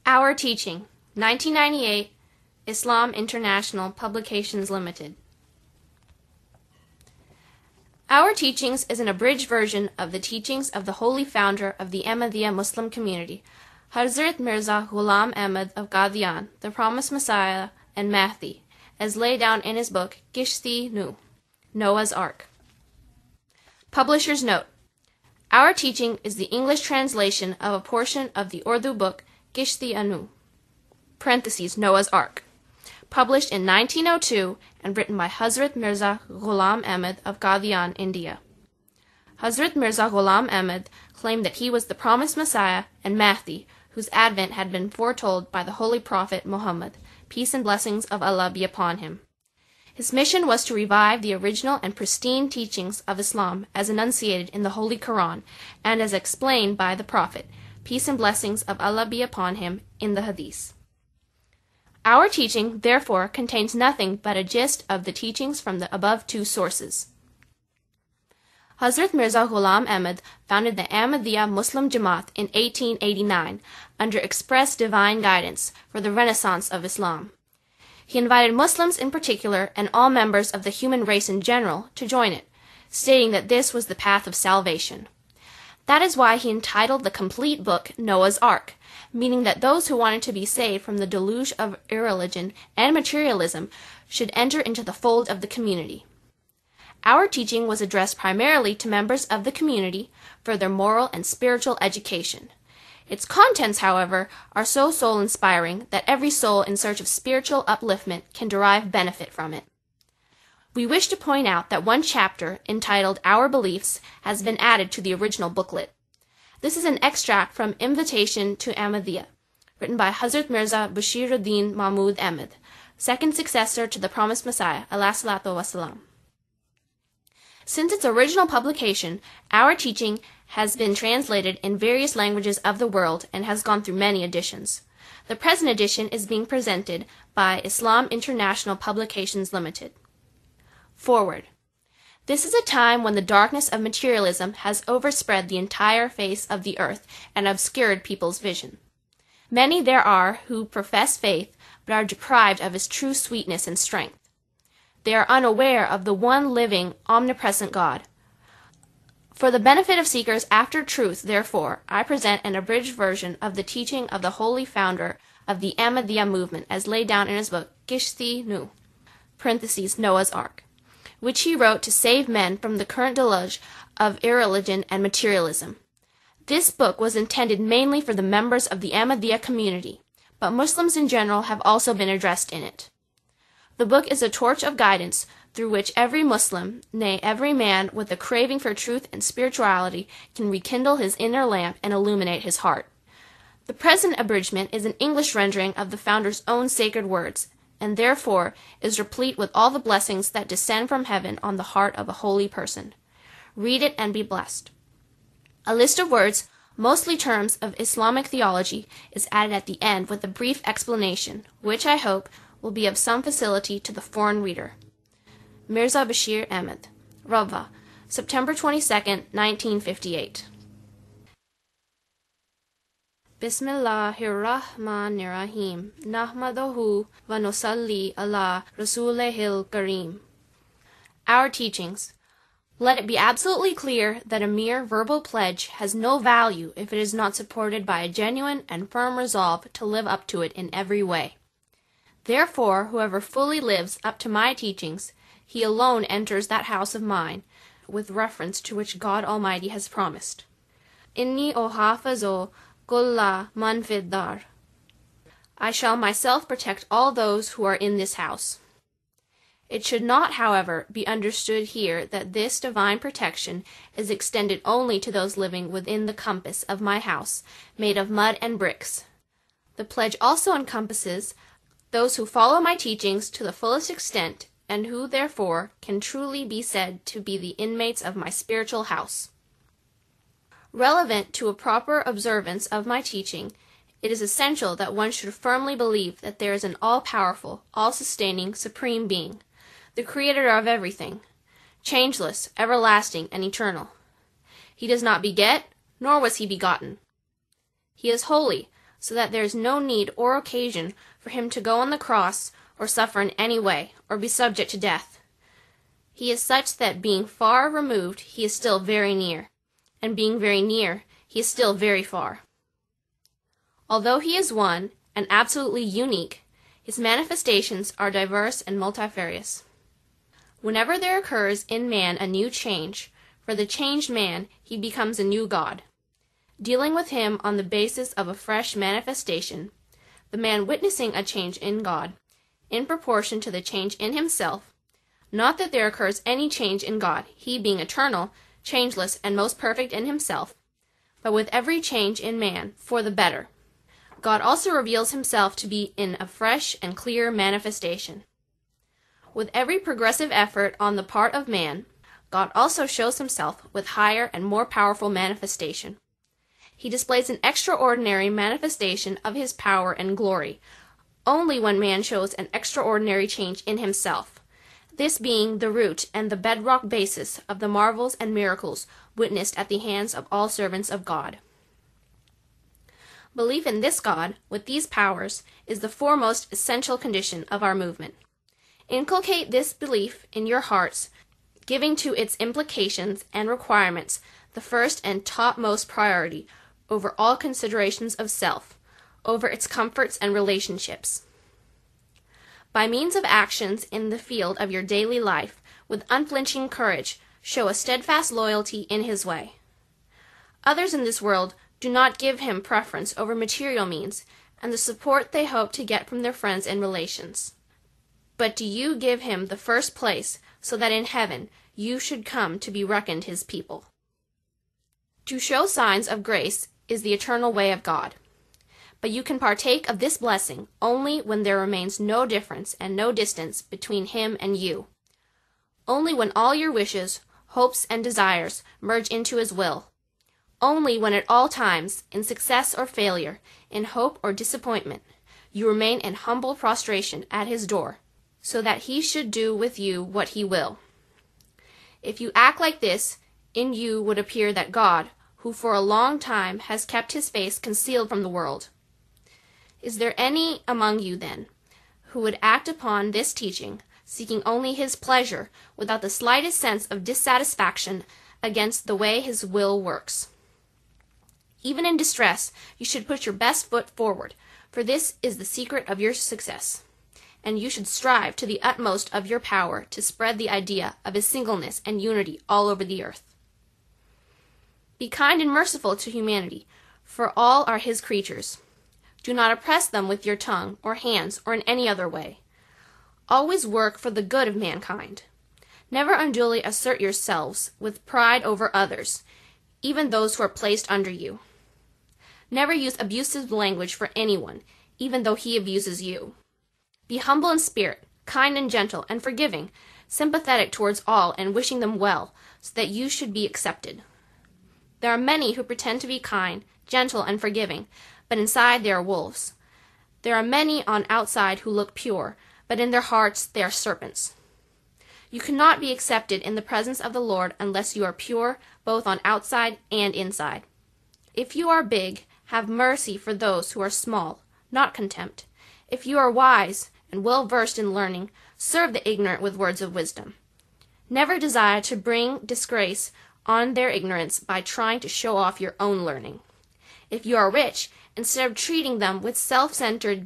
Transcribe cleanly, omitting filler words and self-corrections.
Our Teaching, 1998, Islam International Publications Limited. Our Teachings is an abridged version of the teachings of the holy founder of the Ahmadiyya Muslim community, Hazrat Mirza Ghulam Ahmad of Qadian, the Promised Messiah and Mahdi, as laid down in his book Kishti-Nu, Noah's Ark. Publisher's Note: Our Teaching is the English translation of a portion of the Urdu book Kishti-Nu, Noah's Ark, published in 1902 and written by Hazrat Mirza Ghulam Ahmad of Qadian, India. Hazrat Mirza Ghulam Ahmad claimed that he was the promised Messiah and Mahdi, whose advent had been foretold by the Holy Prophet Muhammad, peace and blessings of Allah be upon him. His mission was to revive the original and pristine teachings of Islam as enunciated in the Holy Quran and as explained by the Prophet, peace and blessings of Allah be upon him, in the Hadith. Our teaching, therefore, contains nothing but a gist of the teachings from the above two sources. Hazrat Mirza Ghulam Ahmad founded the Ahmadiyya Muslim Jamaat in 1889 under express divine guidance for the renaissance of Islam. He invited Muslims in particular and all members of the human race in general to join it, stating that this was the path of salvation. That is why he entitled the complete book Noah's Ark, meaning that those who wanted to be saved from the deluge of irreligion and materialism should enter into the fold of the community. Our teaching was addressed primarily to members of the community for their moral and spiritual education. Its contents, however, are so soul-inspiring that every soul in search of spiritual upliftment can derive benefit from it. We wish to point out that one chapter, entitled Our Beliefs, has been added to the original booklet. This is an extract from Invitation to Ahmadiyya, written by Hazrat Mirza Bashiruddin Mahmud Ahmad, second successor to the Promised Messiah, alayhi salatu wasalam. Since its original publication, Our Teaching has been translated in various languages of the world and has gone through many editions. The present edition is being presented by Islam International Publications Limited. Forward. This is a time when the darkness of materialism has overspread the entire face of the earth and obscured people's vision. Many there are who profess faith but are deprived of its true sweetness and strength. They are unaware of the one living, omnipresent God. For the benefit of seekers after truth, therefore, I present an abridged version of the teaching of the holy founder of the Ahmadiyya movement as laid down in his book Kishti-Nu, Noah's Ark, which he wrote to save men from the current deluge of irreligion and materialism. This book was intended mainly for the members of the Ahmadiyya community, but Muslims in general have also been addressed in it. The book is a torch of guidance through which every Muslim, nay, every man with a craving for truth and spirituality can rekindle his inner lamp and illuminate his heart. The present abridgment is an English rendering of the founder's own sacred words, and therefore is replete with all the blessings that descend from heaven on the heart of a holy person. Read it and be blessed. A list of words, mostly terms of Islamic theology, is added at the end with a brief explanation, which I hope will be of some facility to the foreign reader. Mirza Bashir Ahmad, Rabwa, September 22nd, 1958. Bismillahirrahmanirrahim. Nahmadahu wa nusalli ala Rasulihil Kareem. Our Teachings. Let it be absolutely clear that a mere verbal pledge has no value if it is not supported by a genuine and firm resolve to live up to it in every way. Therefore, whoever fully lives up to my teachings, he alone enters that house of mine, with reference to which God Almighty has promised. Inni ohafazo kulla man fid dar. I shall myself protect all those who are in this house. It should not, however, be understood here that this divine protection is extended only to those living within the compass of my house, made of mud and bricks. The pledge also encompasses those who follow my teachings to the fullest extent, and who, therefore, can truly be said to be the inmates of my spiritual house. Relevant to a proper observance of my teaching, it is essential that one should firmly believe that there is an all-powerful, all-sustaining, supreme being, the creator of everything, changeless, everlasting, and eternal. He does not beget, nor was he begotten. He is holy, so that there is no need or occasion for him to go on the cross or suffer in any way, or be subject to death. He is such that being far removed, he is still very near, and being very near, he is still very far. Although he is one, and absolutely unique, his manifestations are diverse and multifarious. Whenever there occurs in man a new change, for the changed man, he becomes a new God. Dealing with him on the basis of a fresh manifestation, the man witnessing a change in God, in proportion to the change in himself, not that there occurs any change in God, he being eternal, changeless, and most perfect in himself, but with every change in man, for the better. God also reveals himself to be in a fresh and clear manifestation. With every progressive effort on the part of man, God also shows himself with higher and more powerful manifestation. He displays an extraordinary manifestation of his power and glory, only when man shows an extraordinary change in himself, this being the root and the bedrock basis of the marvels and miracles witnessed at the hands of all servants of God. Belief in this God, with these powers, is the foremost essential condition of our movement. Inculcate this belief in your hearts, giving to its implications and requirements the first and topmost priority over all considerations of self, over its comforts and relationships. By means of actions in the field of your daily life, with unflinching courage, show a steadfast loyalty in his way. Others in this world do not give him preference over material means and the support they hope to get from their friends and relations. But do you give him the first place, so that in heaven you should come to be reckoned his people. To show signs of grace is the eternal way of God. But you can partake of this blessing only when there remains no difference and no distance between him and you. Only when all your wishes, hopes, and desires merge into his will. Only when at all times, in success or failure, in hope or disappointment, you remain in humble prostration at his door, so that he should do with you what he will. If you act like this, in you would appear that God, who for a long time has kept his face concealed from the world. Is there any among you, then, who would act upon this teaching, seeking only his pleasure, without the slightest sense of dissatisfaction against the way his will works? Even in distress, you should put your best foot forward, for this is the secret of your success, and you should strive to the utmost of your power to spread the idea of his singleness and unity all over the earth. Be kind and merciful to humanity, for all are his creatures. Do not oppress them with your tongue or hands or in any other way. Always work for the good of mankind. Never unduly assert yourselves with pride over others, even those who are placed under you. Never use abusive language for anyone, even though he abuses you. Be humble in spirit, kind and gentle and forgiving, sympathetic towards all and wishing them well, so that you should be accepted. There are many who pretend to be kind, gentle, and forgiving, but inside they are wolves. There are many on outside who look pure, but in their hearts they are serpents. You cannot be accepted in the presence of the Lord unless you are pure, both on outside and inside. If you are big, have mercy for those who are small, not contempt. If you are wise and well versed in learning, serve the ignorant with words of wisdom. Never desire to bring disgrace on their ignorance by trying to show off your own learning. If you are rich, instead of treating them with self-centered